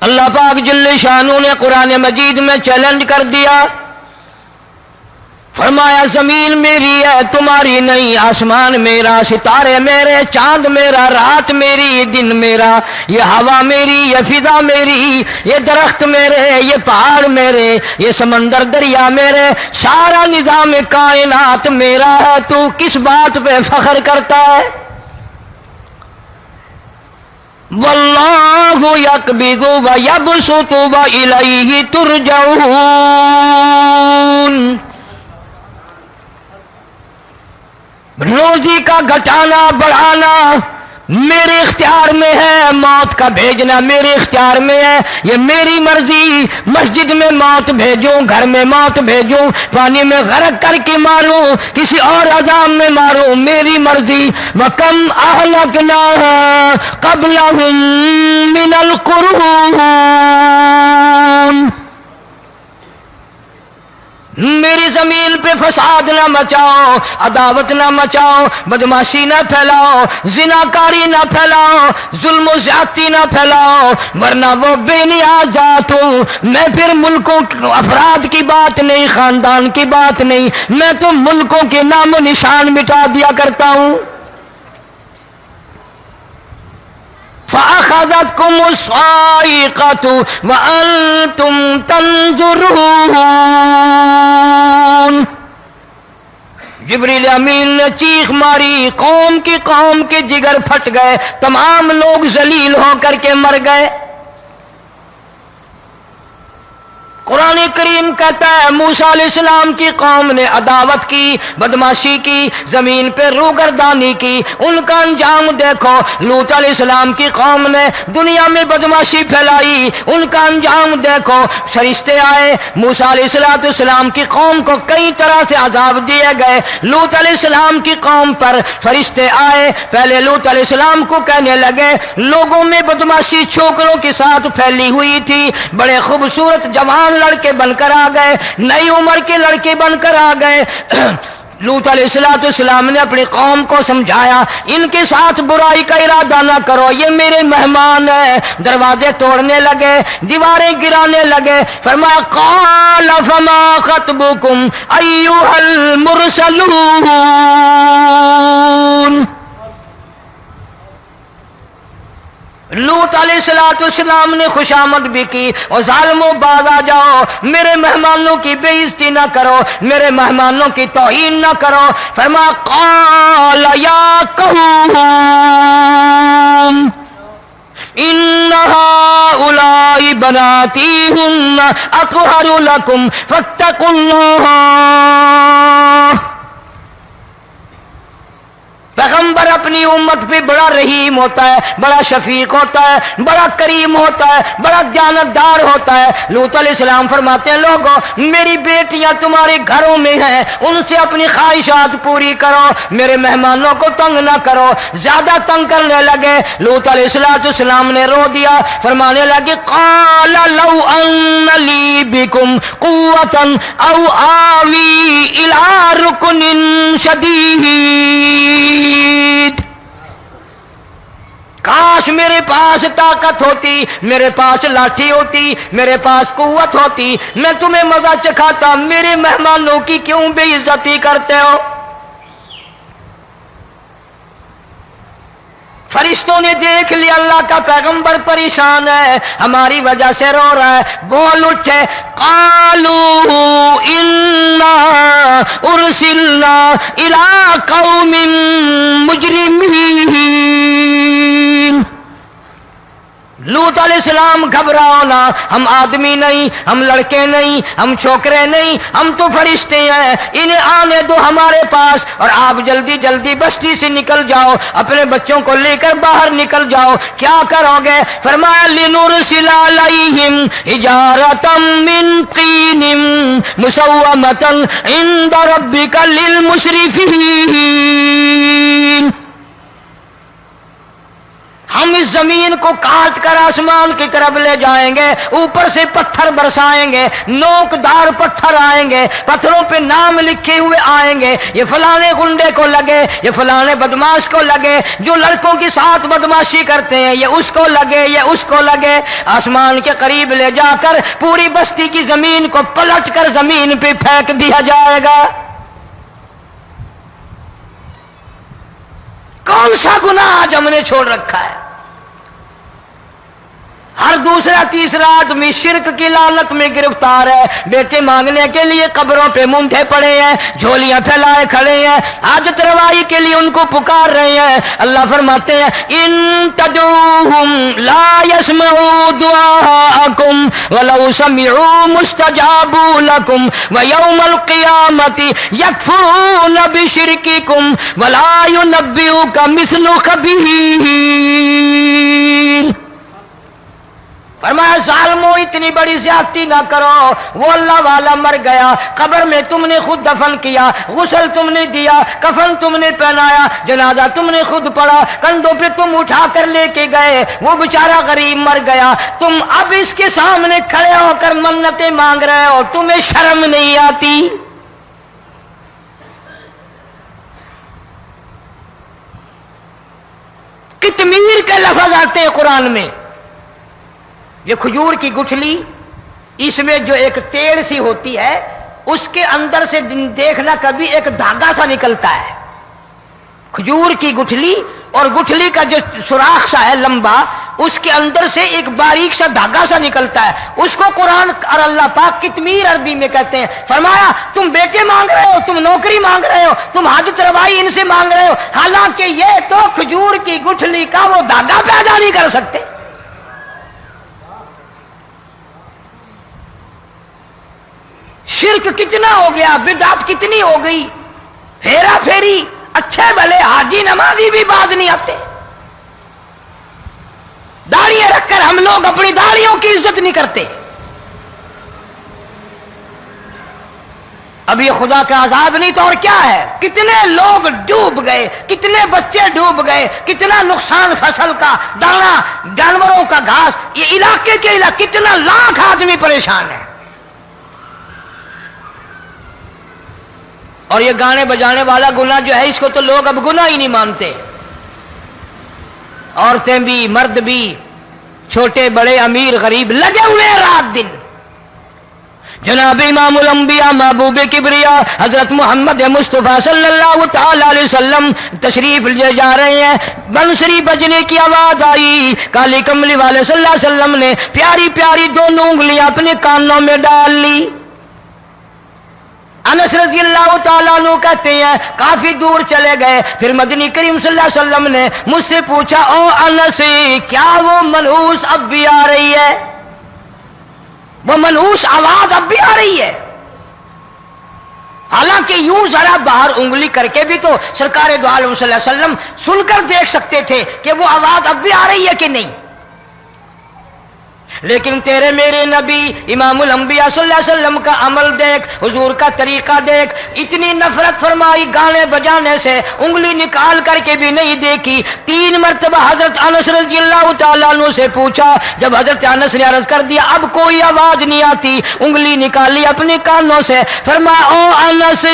اللہ پاک جل شانہ نے قرآن مجید میں چیلنج کر دیا، فرمایا زمین میری ہے تمہاری نہیں، آسمان میرا، ستارے میرے، چاند میرا، رات میری، دن میرا، یہ ہوا میری، یہ فضا میری، یہ درخت میرے، یہ پہاڑ میرے، یہ سمندر دریا میرے، سارا نظام کائنات میرا ہے، تو کس بات پہ فخر کرتا ہے؟ واللہ یقبض ویبسط والیہ ترجعون، روزی کا گھٹانا بڑھانا میرے اختیار میں ہے، موت کا بھیجنا میرے اختیار میں ہے، یہ میری مرضی، مسجد میں موت بھیجوں، گھر میں موت بھیجوں، پانی میں غرق کر کے ماروں، کسی اور عذاب میں ماروں، میری مرضی۔ وَكَمْ أَهْلَكْنَا قَبْلَهُمْ مِنَ الْقُرُونِ، میری زمین پہ فساد نہ مچاؤ، عداوت نہ مچاؤ، بدماشی نہ پھیلاؤ، زناکاری نہ پھیلاؤ، ظلم و زیادتی نہ پھیلاؤ، ورنہ وہ بے نیاز ذات ہوں۔ میں پھر ملکوں افراد کی بات نہیں، خاندان کی بات نہیں، میں تو ملکوں کے نام و نشان مٹا دیا کرتا ہوں۔ فَأَخَذَتْكُمُ الصَّاعِقَةُ وَأَنْتُمْ تَنْظُرُونَ، جبریل امین نے چیخ ماری، قوم کے جگر پھٹ گئے، تمام لوگ ذلیل ہو کر کے مر گئے۔ قرآن کریم کہتا ہے موسیٰ علیہ السلام کی قوم نے عداوت کی، بدماشی کی، زمین پہ روگردانی کی، ان کا انجام دیکھو۔ لوط علیہ السلام کی قوم نے دنیا میں بدماشی پھیلائی، ان کا انجام دیکھو۔ فرشتے آئے، موسیٰ علیہ السلام کی قوم کو کئی طرح سے عذاب دیے گئے۔ لوط علیہ السلام کی قوم پر فرشتے آئے، پہلے لوط علیہ السلام کو کہنے لگے، لوگوں میں بدماشی چھوکروں کے ساتھ پھیلی ہوئی تھی، بڑے خوبصورت جوان لڑکے بن کر آ گئے، نئی عمر کے لڑکے بن کر آ گئے۔ لوط علیہ السلام نے اپنی قوم کو سمجھایا، ان کے ساتھ برائی کا ارادہ نہ کرو، یہ میرے مہمان ہیں۔ دروازے توڑنے لگے، دیواریں گرانے لگے، فرمایا قال فما خطبکم ایھا المرسلون، لوط علیہ السلام نے خوشامد بھی کی، اور ظالموں باز آ جاؤ، میرے مہمانوں کی بے عزتی نہ کرو، میرے مہمانوں کی توہین نہ کرو۔ فرمایا قال یا قوم ان هؤلاء بناتی هن اطہر لکم فاتقوا اللہ۔ پیغمبر اپنی امت پہ بڑا رحیم ہوتا ہے، بڑا شفیق ہوتا ہے، بڑا کریم ہوتا ہے، بڑا دیانتدار ہوتا ہے۔ لوط علیہ السلام فرماتے ہیں لوگوں میری بیٹیاں تمہارے گھروں میں ہیں، ان سے اپنی خواہشات پوری کرو، میرے مہمانوں کو تنگ نہ کرو۔ زیادہ تنگ کرنے لگے، لوط علیہ السلام نے رو دیا، فرمانے لگے قال لو ان لی بکم قوۃ او آوی الی رکن شدید، کاش میرے پاس طاقت ہوتی، میرے پاس لاٹھی ہوتی، میرے پاس قوت ہوتی، میں تمہیں مزہ چکھاتا، میرے مہمانوں کی کیوں بے عزتی کرتے ہو؟ فرشتوں نے دیکھ لیا اللہ کا پیغمبر پریشان ہے، ہماری وجہ سے رو رہا ہے، بول اٹھے قالوا انا ارسلنا الی قوم مجرمین۔ لوط علیہ السلام گھبراؤ نہ، ہم آدمی نہیں، ہم لڑکے نہیں، ہم چھوکرے نہیں، ہم تو فرشتے ہیں، انہیں آنے دو ہمارے پاس، اور آپ جلدی جلدی بستی سے نکل جاؤ، اپنے بچوں کو لے کر باہر نکل جاؤ۔ کیا کرو گے؟ فرمایا لنرسل علیہم حجارۃ من طین مسومۃ عند ربک للمسرفین، ہم اس زمین کو کاٹ کر آسمان کی طرف لے جائیں گے، اوپر سے پتھر برسائیں گے، نوکدار پتھر آئیں گے، پتھروں پہ نام لکھے ہوئے آئیں گے، یہ فلانے گنڈے کو لگے، یہ فلانے بدماش کو لگے، جو لڑکوں کے ساتھ بدماشی کرتے ہیں یہ اس کو لگے، یہ اس کو لگے۔ آسمان کے قریب لے جا کر پوری بستی کی زمین کو پلٹ کر زمین پہ پھینک دیا جائے گا۔ کون سا گناہ آج ہم نے چھوڑ رکھا ہے؟ ہر دوسرا تیسرا آدمی شرک کی لعنت میں گرفتار ہے، بیٹے مانگنے کے لیے قبروں پہ مونڈھے پڑے ہیں، جھولیاں پھیلائے کھڑے ہیں، حاجت روائی کے لیے ان کو پکار رہے ہیں۔ اللہ فرماتے ہیں ان تدعوہم لا يسمعوا دعاءکم ولو سمعوا مستجابوا لکم ویوم القیامت یکفرون بشرککم ولا ینبئک مثل خبیر۔ فرمایا ظالمو اتنی بڑی زیادتی نہ کرو، وہ اللہ والا مر گیا، قبر میں تم نے خود دفن کیا، غسل تم نے دیا، کفن تم نے پہنایا، جنازہ تم نے خود پڑھا، کندھوں پہ تم اٹھا کر لے کے گئے، وہ بیچارہ غریب مر گیا، تم اب اس کے سامنے کھڑے ہو کر منتیں مانگ رہے ہو، تمہیں شرم نہیں آتی؟ کتمیر کے لفظ آتے ہیں قرآن میں۔ یہ کھجور کی گٹھلی، اس میں جو ایک تیل سی ہوتی ہے، اس کے اندر سے دیکھنا کبھی ایک دھاگا سا نکلتا ہے۔ کھجور کی گٹھلی اور گٹھلی کا جو سوراخ سا ہے لمبا، اس کے اندر سے ایک باریک سا دھاگا سا نکلتا ہے، اس کو قرآن اور اللہ پاک کتمیر عربی میں کہتے ہیں۔ فرمایا تم بیٹے مانگ رہے ہو، تم نوکری مانگ رہے ہو، تم حاجت روائی ان سے مانگ رہے ہو، حالانکہ یہ تو کھجور کی گٹھلی کا وہ دھاگا پیدا نہیں کر سکتے۔ شرک کتنا ہو گیا، بدعت کتنی ہو گئی، ہیرا پھیری، اچھے بھلے حاجی نمازی بھی بعد نہیں آتے۔ داڑیاں رکھ کر ہم لوگ اپنی داڑیوں کی عزت نہیں کرتے۔ اب یہ خدا کا عذاب نہیں تو اور کیا ہے؟ کتنے لوگ ڈوب گئے، کتنے بچے ڈوب گئے، کتنا نقصان فصل کا، دانا، جانوروں کا گھاس، یہ علاقے کے علاقے کتنا لاکھ آدمی پریشان ہے۔ اور یہ گانے بجانے والا گناہ جو ہے، اس کو تو لوگ اب گناہ ہی نہیں مانتے۔ عورتیں بھی، مرد بھی، چھوٹے بڑے، امیر غریب لگے ہوئے ہیں رات دن۔ جناب امام الانبیاء محبوب کبریا حضرت محمد مصطفیٰ صلی اللہ تعالی علیہ وسلم تشریف لے جا رہے ہیں، بنسری بجنے کی آواز آئی، کالی کملی والے صلی اللہ علیہ وسلم نے پیاری پیاری دونوں انگلیاں اپنے کانوں میں ڈال لی۔ انس رضی اللہ تعالیٰ عنہ کہتے ہیں کافی دور چلے گئے، پھر مدنی کریم صلی اللہ علیہ وسلم نے مجھ سے پوچھا او انس، کیا وہ منحوس اب بھی آ رہی ہے؟ وہ منحوس آواز اب بھی آ رہی ہے؟ حالانکہ یوں ذرا باہر انگلی کر کے بھی تو سرکار دو عالم صلی اللہ علیہ وسلم سن کر دیکھ سکتے تھے کہ وہ آواز اب بھی آ رہی ہے کہ نہیں۔ لیکن تیرے میرے نبی امام الانبیاء صلی اللہ علیہ وسلم کا عمل دیکھ، حضور کا طریقہ دیکھ، اتنی نفرت فرمائی گانے بجانے سے، انگلی نکال کر کے بھی نہیں دیکھی۔ 3 مرتبہ حضرت انس رضی اللہ تعالیٰ عنہ سے پوچھا، جب حضرت انس نے عرض کر دیا اب کوئی آواز نہیں آتی، انگلی نکالی اپنے کانوں سے، فرمایا او انس،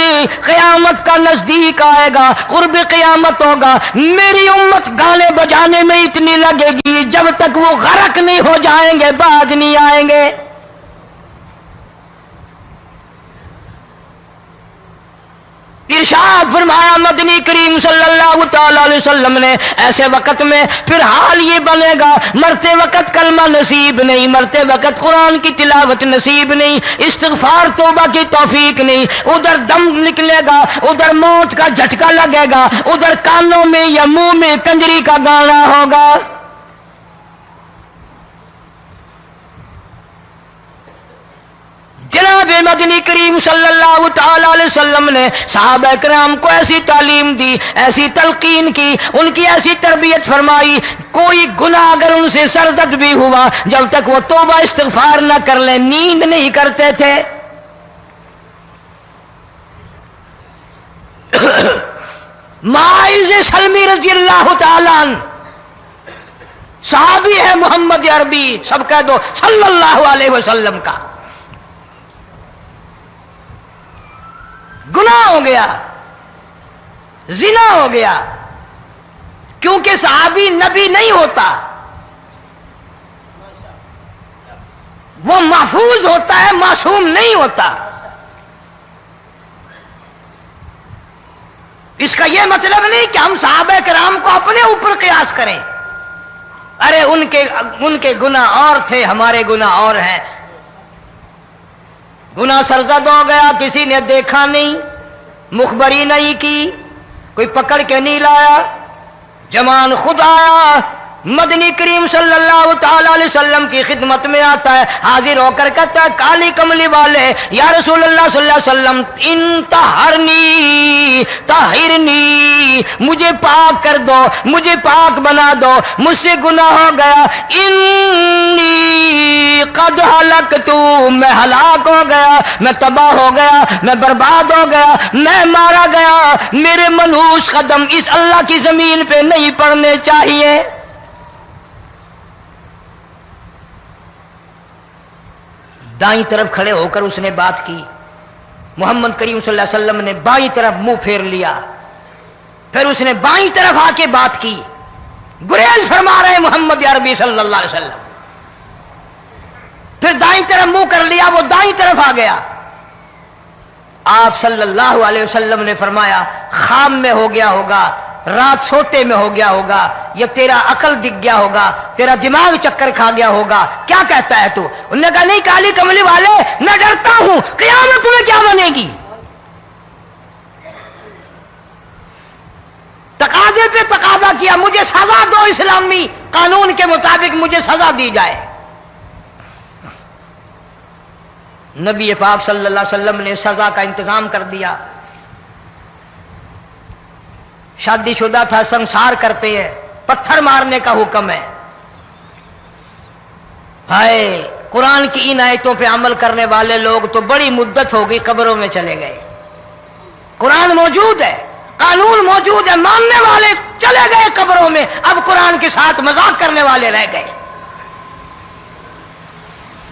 قیامت کا نزدیک آئے گا، قرب قیامت ہوگا، میری امت گانے بجانے میں اتنی لگے گی جب تک وہ غرق نہیں ہو جائیں گے بعد نہیں آئیں گے۔ ارشاد فرمایا مدنی کریم صلی اللہ تعالی علیہ وسلم نے ایسے وقت میں پھر حال یہ بنے گا، مرتے وقت کلمہ نصیب نہیں، مرتے وقت قرآن کی تلاوت نصیب نہیں، استغفار توبہ کی توفیق نہیں، ادھر دم نکلے گا، ادھر موت کا جھٹکا لگے گا، ادھر کانوں میں یا منہ میں کنجری کا گانا ہوگا۔ جناب مدنی کریم صلی اللہ تعالی علیہ وسلم نے صحابہ کرام کو ایسی تعلیم دی، ایسی تلقین کی، ان کی ایسی تربیت فرمائی، کوئی گناہ اگر ان سے سرزد بھی ہوا جب تک وہ توبہ استغفار نہ کر لیں نیند نہیں کرتے تھے۔ معاذ سلمی رضی اللہ تعالی عنہ صحابی ہے محمد عربی، سب کہہ دو صلی اللہ علیہ وسلم کا، گناہ ہو گیا، زنا ہو گیا، کیونکہ صحابی نبی نہیں ہوتا، وہ محفوظ ہوتا ہے، معصوم نہیں ہوتا۔ اس کا یہ مطلب نہیں کہ ہم صحابہ کرام کو اپنے اوپر قیاس کریں، ارے ان کے گناہ اور تھے، ہمارے گناہ اور ہیں۔ گناہ سرزد ہو گیا، کسی نے دیکھا نہیں، مخبری نہیں کی، کوئی پکڑ کے نہیں لایا، جوان خود آیا، مدنی کریم صلی اللہ تعالی علیہ وسلم کی خدمت میں آتا ہے، حاضر ہو کر کہتا ہے کالی کملی والے یا رسول اللہ صلی اللہ علیہ وسلم انطہرنی طہرنی، مجھے پاک کر دو، مجھے پاک بنا دو، مجھ سے گناہ ہو گیا، انی قد ہلکت، میں ہلاک ہو گیا، میں تباہ ہو گیا، میں برباد ہو گیا، میں مارا گیا، میرے منحوس قدم اس اللہ کی زمین پہ نہیں پڑنے چاہیے۔ دائیں طرف کھڑے ہو کر اس نے بات کی، محمد کریم صلی اللہ علیہ وسلم نے بائیں طرف منہ پھیر لیا، پھر اس نے بائیں طرف آ کے بات کی، گریز فرما رہے محمد عربی صلی اللہ علیہ وسلم، پھر دائیں طرف منہ کر لیا، وہ دائیں طرف آ گیا۔ آپ صلی اللہ علیہ وسلم نے فرمایا خواب میں ہو گیا ہوگا، رات سوتے میں ہو گیا ہوگا، یا تیرا عقل دکھ گیا ہوگا، تیرا دماغ چکر کھا گیا ہوگا، کیا کہتا ہے تو؟ انہوں نے کہا نہیں کالی کملی والے، میں ڈرتا ہوں قیامت تمہیں کیا بنے گی، تقاضے پہ تقاضا کیا، مجھے سزا دو، اسلامی قانون کے مطابق مجھے سزا دی جائے۔ نبی پاک صلی اللہ علیہ وسلم نے سزا کا انتظام کر دیا۔ شادی شدہ تھا، سنسار کرتے ہیں، پتھر مارنے کا حکم ہے۔ ہائے، قرآن کی ان آیتوں پہ عمل کرنے والے لوگ تو بڑی مدت ہو گئی قبروں میں چلے گئے۔ قرآن موجود ہے، قانون موجود ہے، ماننے والے چلے گئے قبروں میں، اب قرآن کے ساتھ مذاق کرنے والے رہ گئے۔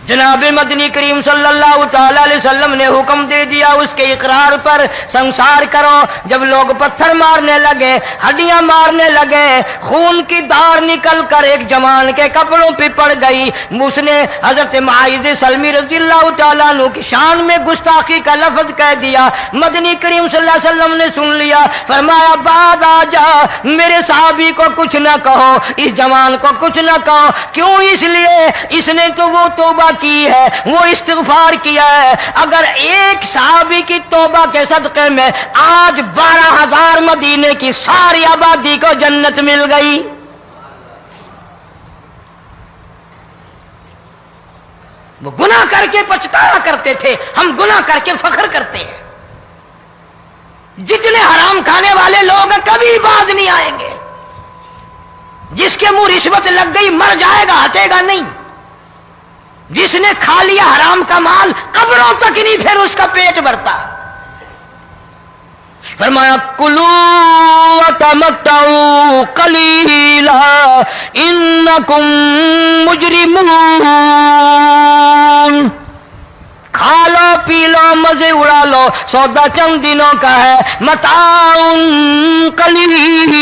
جناب مدنی کریم صلی اللہ تعالی علیہ وسلم نے حکم دے دیا اس کے اقرار پر سنسار کرو۔ جب لوگ پتھر مارنے لگے، ہڈیاں مارنے لگے، خون کی دھار نکل کر ایک جوان کے کپڑوں پہ پڑ گئی، اس نے حضرت معاذ سلمی رضی اللہ تعالیٰ عنہ کی شان میں گستاخی کا لفظ کہہ دیا۔ مدنی کریم صلی اللہ علیہ وسلم نے سن لیا، فرمایا بعد آ جا، میرے صحابی کو کچھ نہ کہو، اس جوان کو کچھ نہ کہو۔ کیوں؟ اس لیے اس نے تو وہ توبہ کی ہے، وہ استغفار کیا ہے۔ اگر ایک صحابی کی توبہ کے صدقے میں آج 12,000 مدینے کی ساری آبادی کو جنت مل گئی۔ وہ گناہ کر کے پچھتایا کرتے تھے، ہم گناہ کر کے فخر کرتے ہیں۔ جتنے حرام کھانے والے لوگ کبھی باز نہیں آئیں گے۔ جس کے منہ رشوت لگ گئی مر جائے گا، ہٹے گا نہیں۔ جس نے کھا لیا حرام کا مال قبروں تک نہیں پھر اس کا پیٹ بھرتا۔ فرمایا کلوا وتمتعوا قلیلا انکم مجرمون، کھا لو پی لو مزے اڑا لو، سودا چند دنوں کا ہے، متاع قلیل،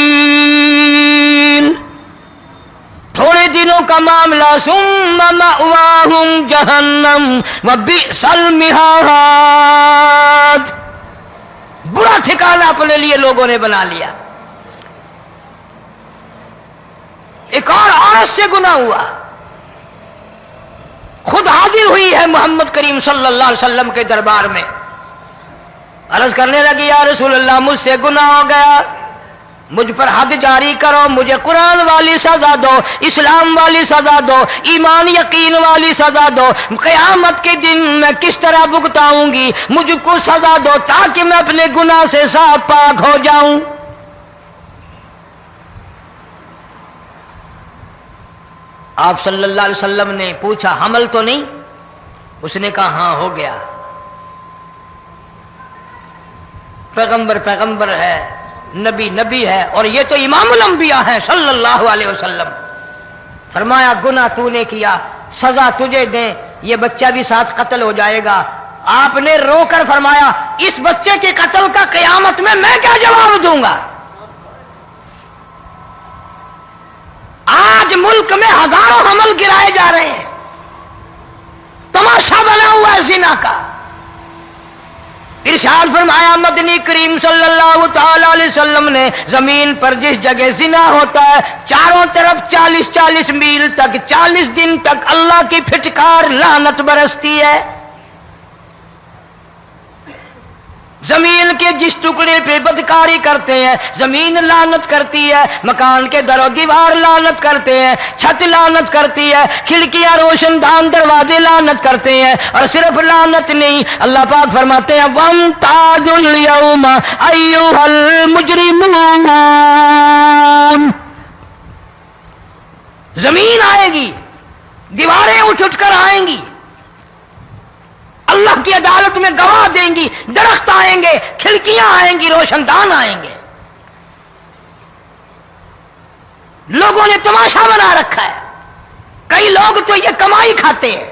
تھوڑے دنوں کا معاملہ، ثم مأواہم جہنم وبئس المہاد، برا ٹھکانہ اپنے لیے لوگوں نے بنا لیا۔ ایک اور عورت سے گناہ ہوا، خود حاضر ہوئی ہے محمد کریم صلی اللہ علیہ وسلم کے دربار میں، عرض کرنے لگی یا رسول اللہ مجھ سے گناہ ہو گیا، مجھ پر حد جاری کرو، مجھے قرآن والی سزا دو، اسلام والی سزا دو، ایمان یقین والی سزا دو، قیامت کے دن میں کس طرح بھگتاؤں گی، مجھ کو سزا دو تاکہ میں اپنے گناہ سے صاف پاک ہو جاؤں۔ آپ صلی اللہ علیہ وسلم نے پوچھا حمل تو نہیں؟ اس نے کہا ہاں ہو گیا۔ پیغمبر ہے، نبی ہے، اور یہ تو امام الانبیاء ہیں صلی اللہ علیہ وسلم۔ فرمایا گناہ تو نے کیا، سزا تجھے دیں، یہ بچہ بھی ساتھ قتل ہو جائے گا۔ آپ نے رو کر فرمایا اس بچے کے قتل کا قیامت میں کیا جواب دوں گا؟ آج ملک میں ہزاروں حمل گرائے جا رہے ہیں، تماشا بنا ہوا ہے زنا کا۔ ارشاد فرمایا مدنی کریم صلی اللہ تعالی علیہ وسلم نے زمین پر جس جگہ زنا ہوتا ہے چاروں طرف 40 میل تک 40 دن تک اللہ کی پھٹکار لعنت برستی ہے۔ زمین کے جس ٹکڑے پہ بدکاری کرتے ہیں زمین لعنت کرتی ہے، مکان کے در و دیوار لعنت کرتے ہیں، چھت لعنت کرتی ہے، کھڑکیاں روشن دان دروازے لعنت کرتے ہیں، اور صرف لعنت نہیں، اللہ پاک فرماتے ہیں وَامْتَازُوا الْيَوْمَ أَيُّهَا الْمُجْرِمُونَ۔ زمین آئے گی، دیواریں اٹھ کر آئیں گی، اللہ کی عدالت میں گواہ دیں گی، درخت آئیں گے، کھڑکیاں آئیں گی، روشن دان آئیں گے۔ لوگوں نے تماشا بنا رکھا ہے، کئی لوگ تو یہ کمائی کھاتے ہیں۔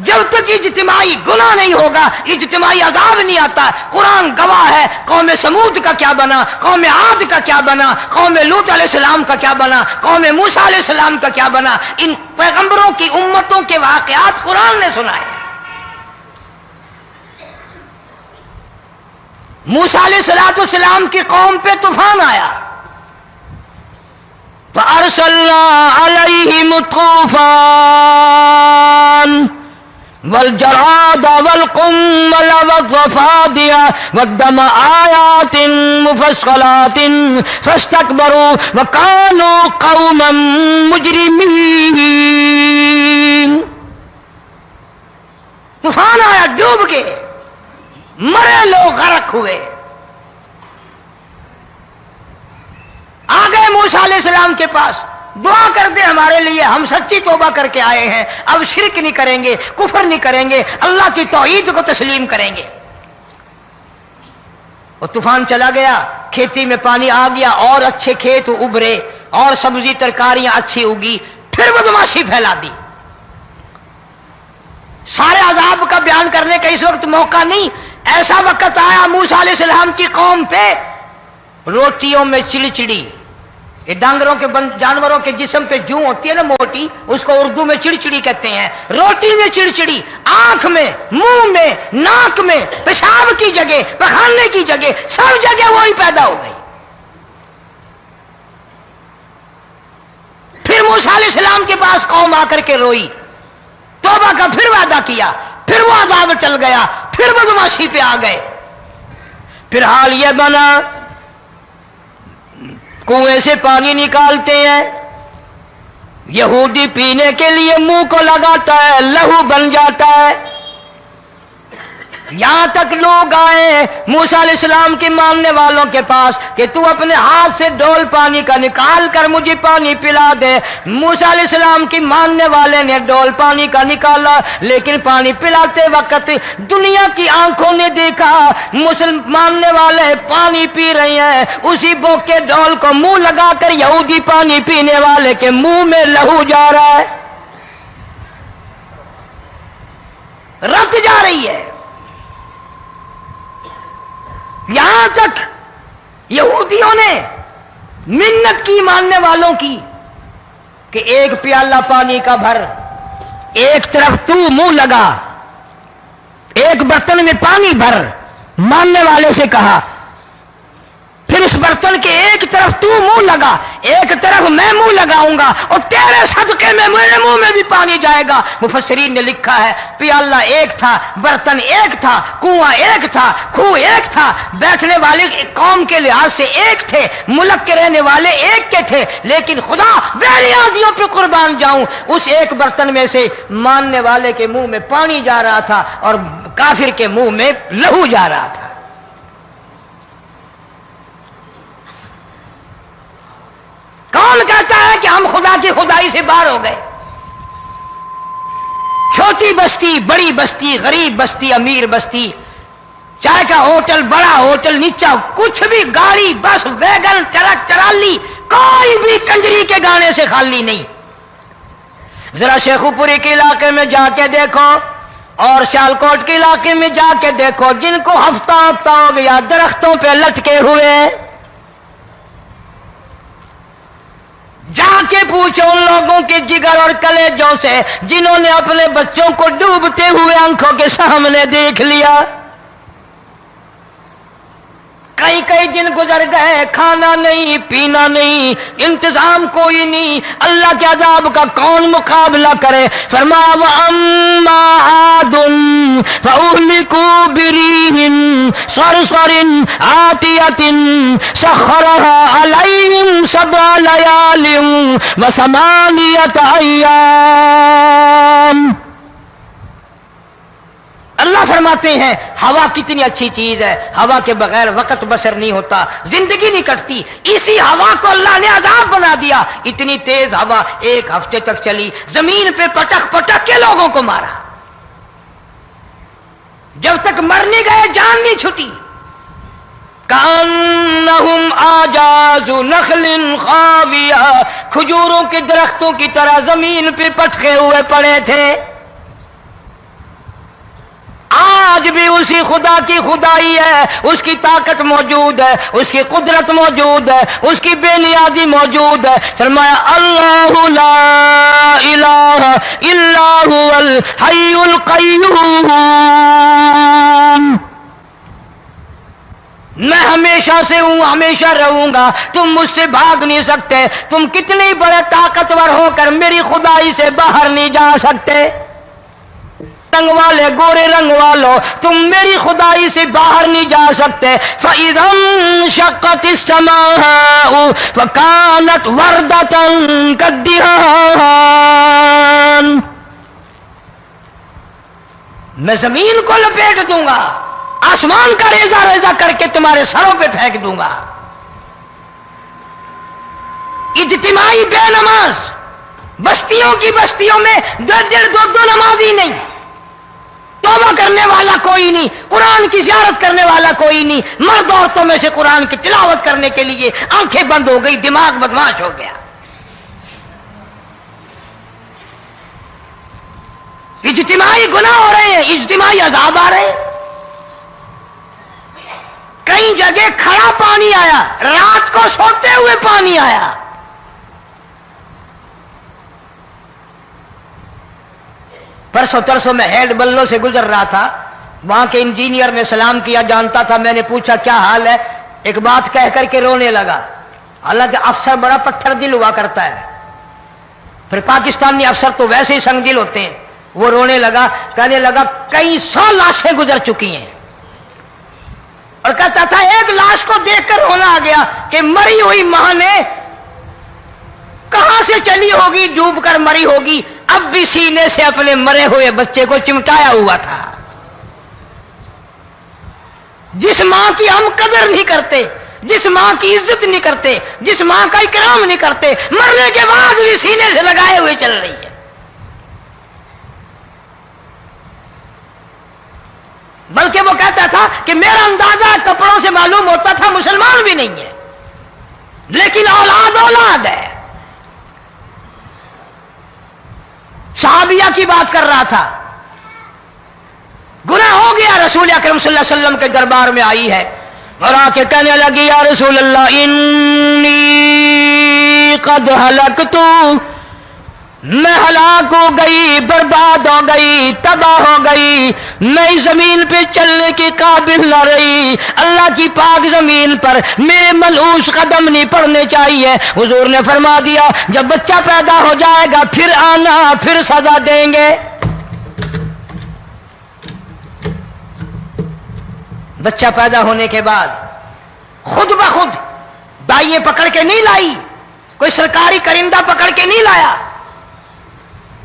جب تک اجتماعی گناہ نہیں ہوگا اجتماعی عذاب نہیں آتا۔ قرآن گواہ ہے، قوم سمود کا کیا بنا، قوم عاد کا کیا بنا، قوم لوط علیہ السلام کا کیا بنا، قوم موسیٰ علیہ السلام کا کیا بنا۔ ان پیغمبروں کی امتوں کے واقعات قرآن نے سنائے۔ موسیٰ علیہ السلام کی قوم پہ طوفان آیا، فَأَرْسَلْنَا عَلَيْهِمُ الطُّوفَانَ والجراد والقمل والضفادع والدم آيات مفصلات فاستكبروا وكانوا قوما مجرمين۔ طوفان آیا، ڈوب گئے، مرے لوگ، غرق ہوئے۔ آ گئے موسیٰ علیہ السلام کے پاس، دعا کر دے ہمارے لیے، ہم سچی توبہ کر کے آئے ہیں، اب شرک نہیں کریں گے، کفر نہیں کریں گے، اللہ کی توحید کو تسلیم کریں گے۔ وہ طوفان چلا گیا، کھیتی میں پانی آ گیا، اور اچھے کھیت ابھرے، اور سبزی ترکاریاں اچھی اگی، پھر بدماشی پھیلا دی۔ سارے عذاب کا بیان کرنے کا اس وقت موقع نہیں۔ ایسا وقت آیا موسیٰ علیہ السلام کی قوم پہ، روٹیوں میں چڑچڑی، یہ ڈانگروں کے جانوروں کے جسم پہ جوں ہوتی ہے نا موٹی، اس کو اردو میں چڑچڑی کہتے ہیں۔ روٹی میں چڑچڑی، آنکھ میں، منہ میں، ناک میں، پیشاب کی جگہ، پخانے کی جگہ، سب جگہ وہی پیدا ہو گئی۔ پھر موسیٰ علیہ السلام کے پاس قوم آ کر کے روئی، توبہ کا پھر وعدہ کیا، پھر وہ عذاب ٹل گیا، پھر بدماشی پہ آ گئے۔ پھر حال یہ بنا کنویں سے پانی نکالتے ہیں، یہودی پینے کے لیے منہ کو لگاتا ہے، لہو بن جاتا ہے۔ یہاں تک لوگ آئے موسیٰ علیہ السلام کے ماننے والوں کے پاس کہ تو اپنے ہاتھ سے ڈول پانی کا نکال کر مجھے پانی پلا دے۔ موسیٰ علیہ السلام کی ماننے والے نے ڈول پانی کا نکالا، لیکن پانی پلاتے وقت دنیا کی آنکھوں نے دیکھا ماننے والے پانی پی رہے ہیں، اسی بوک کے ڈول کو منہ لگا کر یہودی پانی پینے والے کے منہ میں لہو جا رہا ہے، رت جا رہی ہے۔ یہاں تک یہودیوں نے منت کی ماننے والوں کی کہ ایک پیالہ پانی کا بھر، ایک طرف تو منہ لگا، ایک برتن میں پانی بھر، ماننے والے سے کہا، پھر اس برتن کے ایک طرف تو منہ لگا، ایک طرف میں منہ لگاؤں گا، اور تیرے صدقے میں میرے منہ میں بھی پانی جائے گا۔ مفسرین نے لکھا ہے پیالہ ایک تھا، برتن ایک تھا، کنواں ایک تھا، کھوہ ایک تھا، بیٹھنے والے قوم کے لحاظ سے ایک تھے، ملک کے رہنے والے ایک کے تھے، لیکن خدا بے نیازیوں پہ قربان جاؤں، اس ایک برتن میں سے ماننے والے کے منہ میں پانی جا رہا تھا اور کافر کے منہ میں لہو جا رہا تھا۔ کون کہتا ہے کہ ہم خدا کی خدائی سے باہر ہو گئے؟ چھوٹی بستی، بڑی بستی، غریب بستی، امیر بستی، چائے کا ہوٹل، بڑا ہوٹل، نیچا، کچھ بھی، گاڑی، بس، ویگن، ٹرک، ٹرالی، کوئی بھی کنجری کے گانے سے خالی نہیں. ذرا شیخو پوری کے علاقے میں جا کے دیکھو اور سیالکوٹ کے علاقے میں جا کے دیکھو جن کو ہفتہ ہفتہ ہو گیا درختوں پہ لٹکے ہوئے، جا کے پوچھو ان لوگوں کے جگر اور کلیجوں سے جنہوں نے اپنے بچوں کو ڈوبتے ہوئے آنکھوں کے سامنے دیکھ لیا. کئی کئی دن گزر گئے، کھانا نہیں، پینا نہیں، انتظام کوئی نہیں، اللہ کے عذاب کا کون مقابلہ کرے؟ فرمایا وَأَمَّا عَادٌ فَأُهْلِكُوا بِرِيحٍ صَرْصَرٍ عَاتِيَةٍ سَخَّرَهَا عَلَيْهِمْ 7 لَيَالٍ و8 أَيَّامٍ. اللہ فرماتے ہیں ہوا کتنی اچھی چیز ہے، ہوا کے بغیر وقت بسر نہیں ہوتا، زندگی نہیں کٹتی. اسی ہوا کو اللہ نے عذاب بنا دیا. اتنی تیز ہوا 1 ہفتے تک چلی، زمین پہ پٹک پٹک کے لوگوں کو مارا، جب تک مر نہیں گئے جان نہیں چھٹی. کأنہم اعجاز نخل خاویہ، کھجوروں کے درختوں کی طرح زمین پہ پٹکے ہوئے پڑے تھے. آج بھی اسی خدا کی خدائی ہے، اس کی طاقت موجود ہے، اس کی قدرت موجود ہے، اس کی بے نیازی موجود ہے. فرمایا اللہ لا الہ الا هو الحی القیوم. میں ہمیشہ سے ہوں، ہمیشہ رہوں گا، تم مجھ سے بھاگ نہیں سکتے. تم کتنی بڑے طاقتور ہو کر میری خدائی سے باہر نہیں جا سکتے. رنگ والے، گورے رنگ والو، تم میری خدائی سے باہر نہیں جا سکتے. فَإِذَا انشَقَّتِ السَّمَاءُ فَكَانَتْ وَرْدَةً كَالدِّهَانِ. میں زمین کو لپیٹ دوں گا، آسمان کا ریزہ ریزہ کر کے تمہارے سروں پہ پھینک دوں گا. اجتماعی بے نماز، بستیوں کی بستیوں میں 1.5-2 نمازی نہیں، توبہ کرنے والا کوئی نہیں، قرآن کی زیارت کرنے والا کوئی نہیں. مرد عورتوں میں سے قرآن کی تلاوت کرنے کے لیے آنکھیں بند ہو گئی، دماغ بدماش ہو گیا. اجتماعی گناہ ہو رہے ہیں، اجتماعی عذاب آ رہے ہیں. کئی جگہ کھڑا پانی آیا، رات کو سوتے ہوئے پانی آیا. پرسوں ترسوں میں ہیڈ بلوں سے گزر رہا تھا، وہاں کے انجینئر نے سلام کیا، جانتا تھا. میں نے پوچھا کیا حال ہے؟ ایک بات کہہ کر کے رونے لگا. حالانکہ افسر بڑا پتھر دل ہوا کرتا ہے، پھر پاکستانی افسر تو ویسے ہی سنگ دل ہوتے ہیں. وہ رونے لگا، کہنے لگا کئی 100 لاشیں گزر چکی ہیں، اور کہتا تھا ایک لاش کو دیکھ کر رونا آ گیا کہ مری ہوئی ماں نے کہاں سے چلی ہوگی، ڈوب کر مری ہوگی، اب بھی سینے سے اپنے مرے ہوئے بچے کو چمٹایا ہوا تھا. جس ماں کی ہم قدر نہیں کرتے، جس ماں کی عزت نہیں کرتے، جس ماں کا اکرام نہیں کرتے، مرنے کے بعد بھی سینے سے لگائے ہوئے چل رہی ہے. بلکہ وہ کہتا تھا کہ میرا اندازہ کپڑوں سے معلوم ہوتا تھا مسلمان بھی نہیں ہے، لیکن اولاد اولاد ہے. صحابیہ کی بات کر رہا تھا، گناہ ہو گیا، رسول اکرم صلی اللہ علیہ وسلم کے دربار میں آئی ہے اور آ کے کہنے لگی یا رسول اللہ انی قد ہلکت، میں ہلاک ہو گئی، برباد ہو گئی، تباہ ہو گئی، میں اس زمین پہ چلنے کے قابل نہ رہی. اللہ کی پاک زمین پر میرے ملعوس قدم نہیں پڑنے چاہیے. حضور نے فرما دیا جب بچہ پیدا ہو جائے گا پھر آنا، پھر سزا دیں گے. بچہ پیدا ہونے کے بعد خود بخود دائیں پکڑ کے نہیں لائی، کوئی سرکاری کرندہ پکڑ کے نہیں لایا.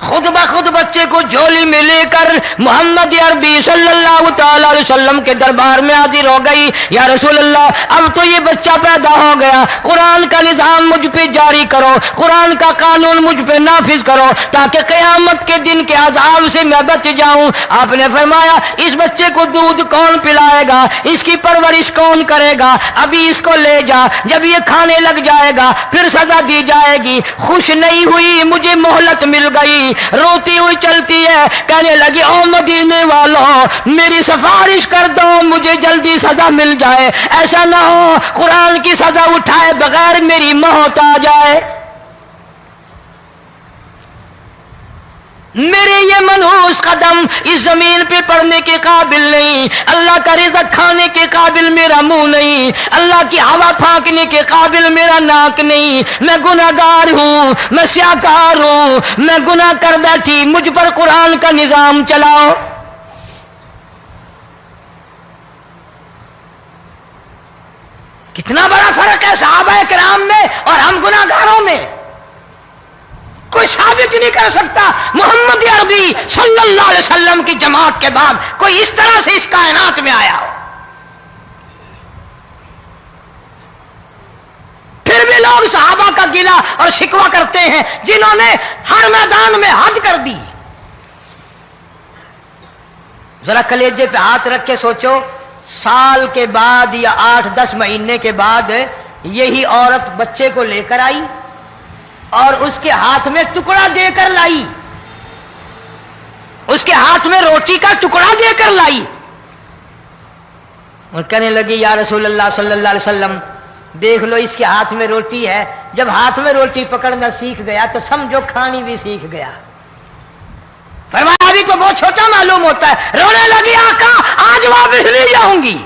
خود بخود بچے کو جھولی میں لے کر محمد عربی صلی اللہ تعالی علیہ وسلم کے دربار میں حاضر ہو گئی. یا رسول اللہ، اب تو یہ بچہ پیدا ہو گیا، قرآن کا نظام مجھ پہ جاری کرو، قرآن کا قانون مجھ پہ نافذ کرو تاکہ قیامت کے دن کے عذاب سے میں بچ جاؤں. آپ نے فرمایا اس بچے کو دودھ کون پلائے گا، اس کی پرورش کون کرے گا، ابھی اس کو لے جا، جب یہ کھانے لگ جائے گا پھر سزا دی جائے گی. خوش نہیں ہوئی، مجھے مہلت مل گئی، روتی ہوئی چلتی ہے، کہنے لگی او مدینے والوں میری سفارش کر دو، مجھے جلدی سزا مل جائے، ایسا نہ ہو قرآن کی سزا اٹھائے بغیر میری موت آ جائے. میرے یہ منحوس قدم اس زمین پہ پڑنے کے قابل نہیں، اللہ کا رزق کھانے کے قابل میرا منہ نہیں، اللہ کی ہوا پھانکنے کے قابل میرا ناک نہیں، میں گناہگار ہوں، میں سیاکار ہوں، میں گناہ کر بیٹھی، مجھ پر قرآن کا نظام چلاؤ. کتنا بڑا فرق ہے صحابہ کرام میں اور ہم گناہگاروں میں. کوئی ثابت نہیں کر سکتا محمد عربی صلی اللہ علیہ وسلم کی جماعت کے بعد کوئی اس طرح سے اس کائنات میں آیا ہو. پھر بھی لوگ صحابہ کا گلہ اور شکوہ کرتے ہیں جنہوں نے ہر میدان میں حج کر دی. ذرا کلیجے پہ ہاتھ رکھ کے سوچو، سال کے بعد یا 8-10 مہینے کے بعد یہی عورت بچے کو لے کر آئی اور اس کے ہاتھ میں ٹکڑا دے کر لائی، اس کے ہاتھ میں روٹی کا ٹکڑا دے کر لائی اور کہنے لگی یا رسول اللہ صلی اللہ علیہ وسلم دیکھ لو اس کے ہاتھ میں روٹی ہے. جب ہاتھ میں روٹی پکڑنا سیکھ گیا تو سمجھو کھانی بھی سیکھ گیا. فرمایا ابھی تو بہت چھوٹا معلوم ہوتا ہے. رونے لگی آقا آج واپس نہیں جاؤں گی.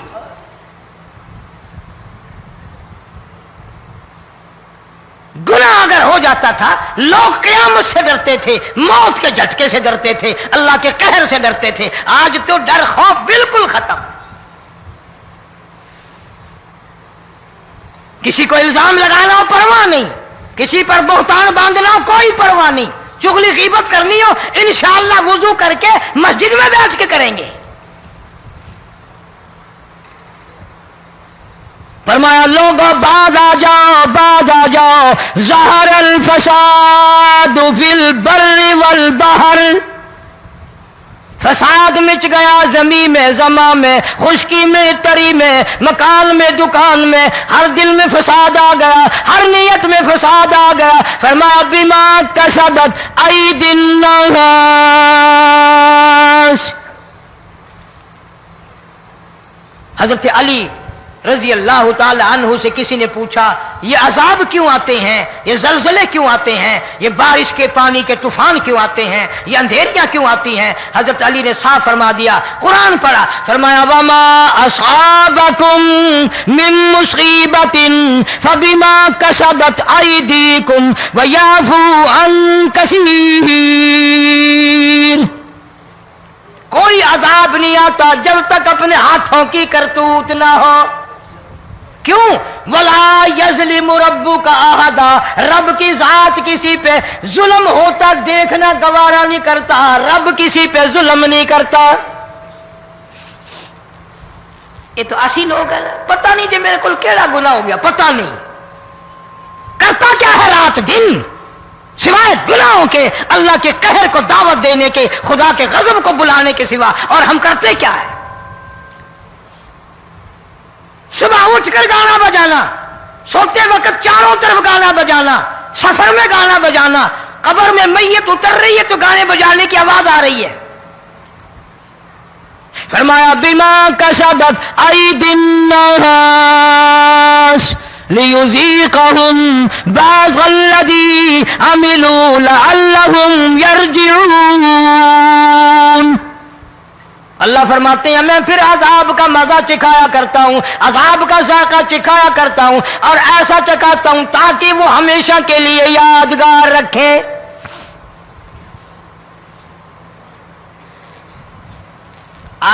گناہ اگر ہو جاتا تھا لوگ قیامت سے ڈرتے تھے، موت کے جھٹکے سے ڈرتے تھے، اللہ کے قہر سے ڈرتے تھے. آج تو ڈر خوف بالکل ختم. کسی کو الزام لگانا ہو پرواہ نہیں، کسی پر بہتان باندھنا ہو کوئی پرواہ نہیں، چغلی غیبت کرنی ہو انشاءاللہ وضو کر کے مسجد میں بیٹھ کے کریں گے. فرمایا لوگوں بعد آ جاؤ ظہر الفساد فی البر والبحر. فساد مچ گیا زمین میں، زماں میں، خشکی میں، تری میں، مکان میں، دکان میں، ہر دل میں فساد آ گیا، ہر نیت میں فساد آ گیا. فرمایا بما کسبت ایدی الناس. حضرت علی رضی اللہ تعالی عنہ سے کسی نے پوچھا یہ عذاب کیوں آتے ہیں، یہ زلزلے کیوں آتے ہیں، یہ بارش کے پانی کے طوفان کیوں آتے ہیں، یہ اندھیریاں کیوں آتی ہیں؟ حضرت علی نے صاف فرما دیا، قرآن پڑھا، فرمایا وما اصابکم من مصیبت فبما کسبت ایدیکم ویعفو عن کثیر. کوئی عذاب نہیں آتا جب تک اپنے ہاتھوں کی کرتوت نہ ہو. کیوں؟ ولا یظلم ربک احدا. رب کی ذات کسی پہ ظلم ہوتا دیکھنا گوارا نہیں کرتا، رب کسی پہ ظلم نہیں کرتا. یہ تو اسی لوگ ہیں، پتہ نہیں جی میرے کو کیڑا گناہ ہو گیا، پتہ نہیں کرتا کیا ہے رات دن سوائے گناہوں کے، اللہ کے قہر کو دعوت دینے کے، خدا کے غضب کو بلانے کے سوا. اور ہم کرتے کیا ہے؟ صبح اٹھ کر گانا بجانا، سوتے وقت چاروں طرف گانا بجانا، سفر میں گانا بجانا، قبر میں میت اتر رہی ہے تو گانے بجانے کی آواز آ رہی ہے. فرمایا بما کسبت ایدی الناس لیذیقہم بعض الذی عملوا لعلہم یرجعون. اللہ فرماتے ہیں میں پھر عذاب کا مزہ چکھایا کرتا ہوں، عذاب کا ذائقہ چکھایا کرتا ہوں اور ایسا چکھاتا ہوں تاکہ وہ ہمیشہ کے لیے یادگار رکھے.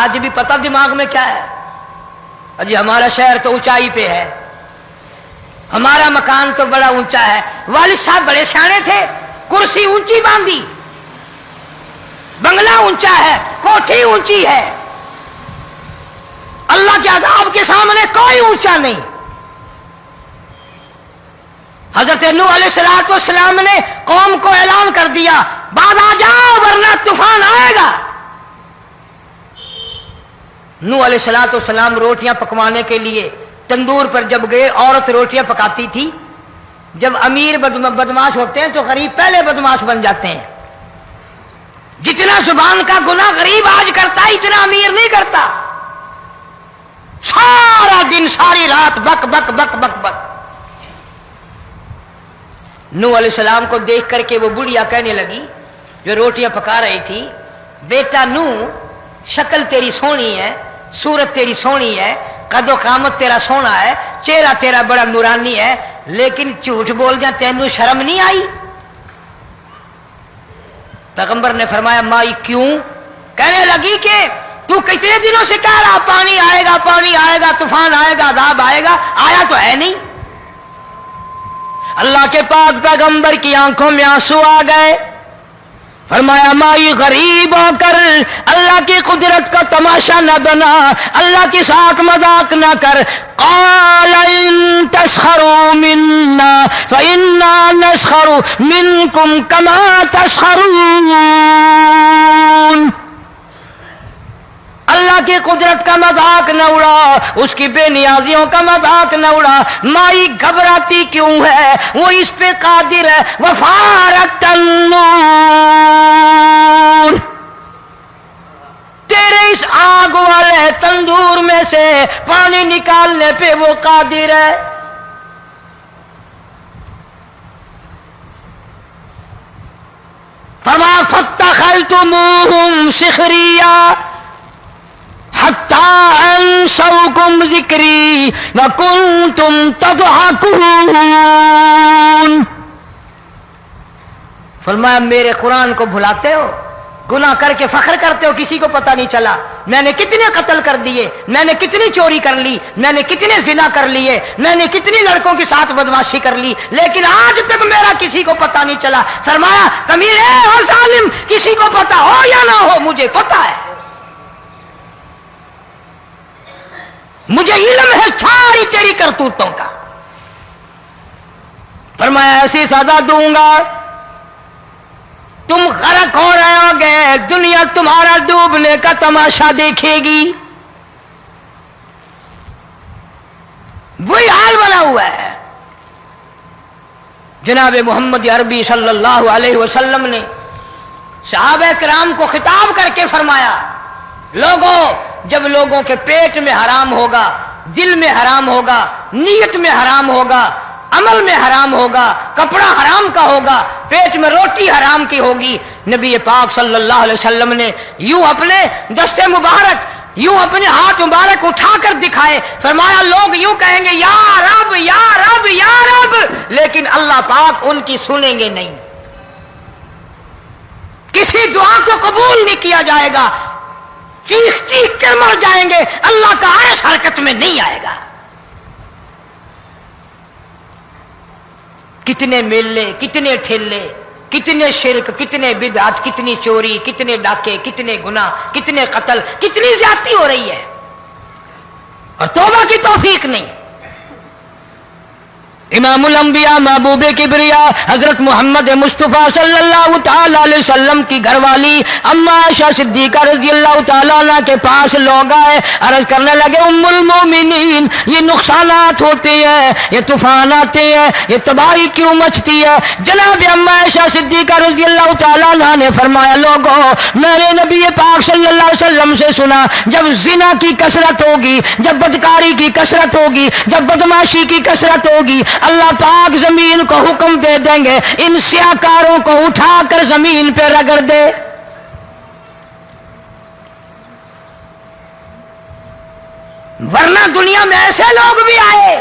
آج بھی پتہ دماغ میں کیا ہے؟ جی ہمارا شہر تو اونچائی پہ ہے، ہمارا مکان تو بڑا اونچا ہے. والد صاحب بڑے سیانے تھے، کرسی اونچی باندھی، بنگلہ اونچا ہے، کوٹھی اونچی ہے، اللہ کے عذاب کے سامنے کوئی اونچا نہیں۔ حضرت نوح علیہ السلام نے قوم کو اعلان کر دیا بعد آ جاؤ ورنہ طوفان آئے گا۔ نوح علیہ السلام روٹیاں پکوانے کے لیے تندور پر جب گئے، عورت روٹیاں پکاتی تھی۔ جب امیر بدماش ہوتے ہیں تو غریب پہلے بدماش بن جاتے ہیں۔ جتنا زبان کا گناہ غریب آج کرتا ہے اتنا امیر نہیں کرتا۔ سارا دن ساری رات بک بک بک بک بک۔ نوح علیہ السلام کو دیکھ کر کے وہ بڑھیا کہنے لگی جو روٹیاں پکا رہی تھی، بیٹا نوح، شکل تیری سونی ہے، صورت تیری سونی ہے، قد و قامت تیرا سونا ہے، چہرہ تیرا بڑا نورانی ہے، لیکن جھوٹ بول جا تینوں شرم نہیں آئی؟ پیغمبر نے فرمایا مائی کیوں؟ کہنے لگی کہ تو کتنے دنوں سے کہہ رہا پانی آئے گا، پانی آئے گا، طوفان آئے گا، عذاب آئے گا، آیا تو ہے نہیں۔ اللہ کے پاک پیغمبر کی آنکھوں میں آنسو آ گئے۔ فرمایا مائی غریب ہو کر اللہ کی قدرت کا تماشا نہ بنا، اللہ کے ساتھ مذاق نہ کر۔ قال ان تسخروا منا فإنا نسخر منكم كما تسخرون۔ اللہ کی قدرت کا مذاق نہ اڑا، اس کی بے نیازیوں کا مذاق نہ اڑا۔ مائی گھبراتی کیوں ہے؟ وہ اس پہ قادر ہے۔ وفارت النور، تیرے اس آگ والے تندور میں سے پانی نکالنے پہ وہ قادر ہے۔ فما فاتخذتموہم سخریا حتی انسوکم ذکری وکنتم تضحکون۔ فرمایا میرے قرآن کو بھلاتے ہو، گناہ کر کے فخر کرتے ہو، کسی کو پتہ نہیں چلا میں نے کتنے قتل کر دیے، میں نے کتنی چوری کر لی، میں نے کتنے زنا کر لیے، میں نے کتنی لڑکوں کے ساتھ بدماشی کر لی، لیکن آج تک میرا کسی کو پتہ نہیں چلا۔ فرمایا امیر اور ظالم، کسی کو پتہ ہو یا نہ ہو مجھے پتہ ہے، مجھے علم ہے ساری تیری کرتوتوں کا۔ فرمایا ایسی سزا دوں گا تم غرق ہو رہے ہو گے، دنیا تمہارا ڈوبنے کا تماشا دیکھے گی۔ وہی حال بنا ہوا ہے۔ جناب محمد عربی صلی اللہ علیہ وسلم نے صحابہ کرام کو خطاب کر کے فرمایا لوگوں، جب لوگوں کے پیٹ میں حرام ہوگا، دل میں حرام ہوگا، نیت میں حرام ہوگا، عمل میں حرام ہوگا، کپڑا حرام کا ہوگا، پیٹ میں روٹی حرام کی ہوگی، نبی پاک صلی اللہ علیہ وسلم نے یوں اپنے دست مبارک، یوں اپنے ہاتھ مبارک اٹھا کر دکھائے۔ فرمایا لوگ یوں کہیں گے یا رب یا رب یا رب، لیکن اللہ پاک ان کی سنیں گے نہیں، کسی دعا کو قبول نہیں کیا جائے گا، چیخ چیخ کر مر جائیں گے، اللہ کا عرش حرکت میں نہیں آئے گا۔ کتنے میلے، کتنے ٹھیلے، کتنے شرک، کتنے بدعت، کتنی چوری، کتنے ڈاکے، کتنے گناہ، کتنے قتل، کتنی زیادتی ہو رہی ہے اور توبہ کی توفیق نہیں۔ امام الانبیاء محبوب کبریا حضرت محمد مصطفیٰ صلی اللہ تعالی علیہ وسلم کی گھر والی اما عائشہ صدیقہ رضی اللہ تعالیٰ عنہ کے پاس لوگ آئے، عرض کرنے لگے ام المومنین یہ نقصانات ہوتے ہیں، یہ طوفان آتے ہیں، یہ تباہی کیوں مچتی ہے؟ جناب اما عائشہ صدیقہ رضی اللہ تعالیٰ عنہ نے فرمایا لوگوں، میں نے نبی پاک صلی اللہ علیہ وسلم سے سنا جب زنا کی کثرت ہوگی، جب بدکاری کی کثرت ہوگی، جب بدماشی کی کثرت ہوگی، اللہ پاک زمین کو حکم دے دیں گے ان سیاکاروں کو اٹھا کر زمین پہ رگڑ دے۔ ورنہ دنیا میں ایسے لوگ بھی آئے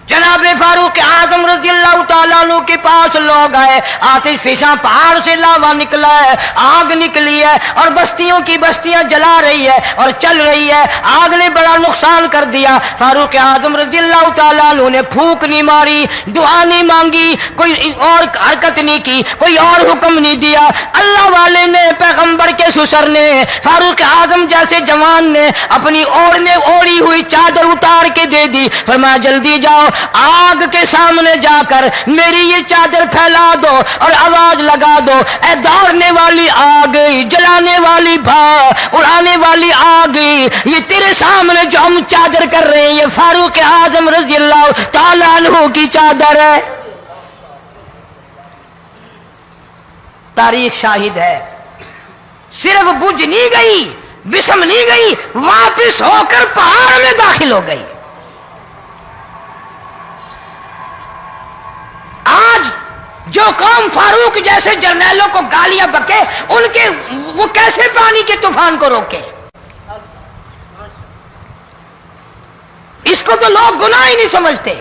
جناب فاروق اعظم رضی اللہ تعالیٰ عنہ کے پاس لوگ آئے، آتش فشاں پہاڑ سے لاوا نکلا ہے، آگ نکلی ہے اور بستیوں کی بستیاں جلا رہی ہے اور چل رہی ہے، آگ نے بڑا نقصان کر دیا۔ فاروق اعظم رضی اللہ تعالیٰ عنہ نے پھونک نہیں ماری، دعا نہیں مانگی، کوئی اور حرکت نہیں کی، کوئی اور حکم نہیں دیا۔ اللہ والے نے، پیغمبر کے سسر نے، فاروق اعظم جیسے جوان نے اپنی اوڑھی ہوئی چادر اتار کے دے دی، فرمایا جلدی جاؤ، آگ کے سامنے جا کر میری یہ چادر پھیلا دو اور آواز لگا دو، اے دوڑنے والی آگ، جلانے والی اڑانے والی آگ، یہ تیرے سامنے جو ہم چادر کر رہے ہیں یہ فاروق اعظم رضی اللہ تعالیٰ عنہ کی چادر ہے۔ تاریخ شاہد ہے، صرف بجھ نہیں گئی، بسم نہیں گئی، واپس ہو کر پہاڑ میں داخل ہو گئی۔ آج جو قوم فاروق جیسے جرنیلوں کو گالیاں بکے، ان کے وہ کیسے پانی کے طوفان کو روکے؟ اس کو تو لوگ گناہ ہی نہیں سمجھتے۔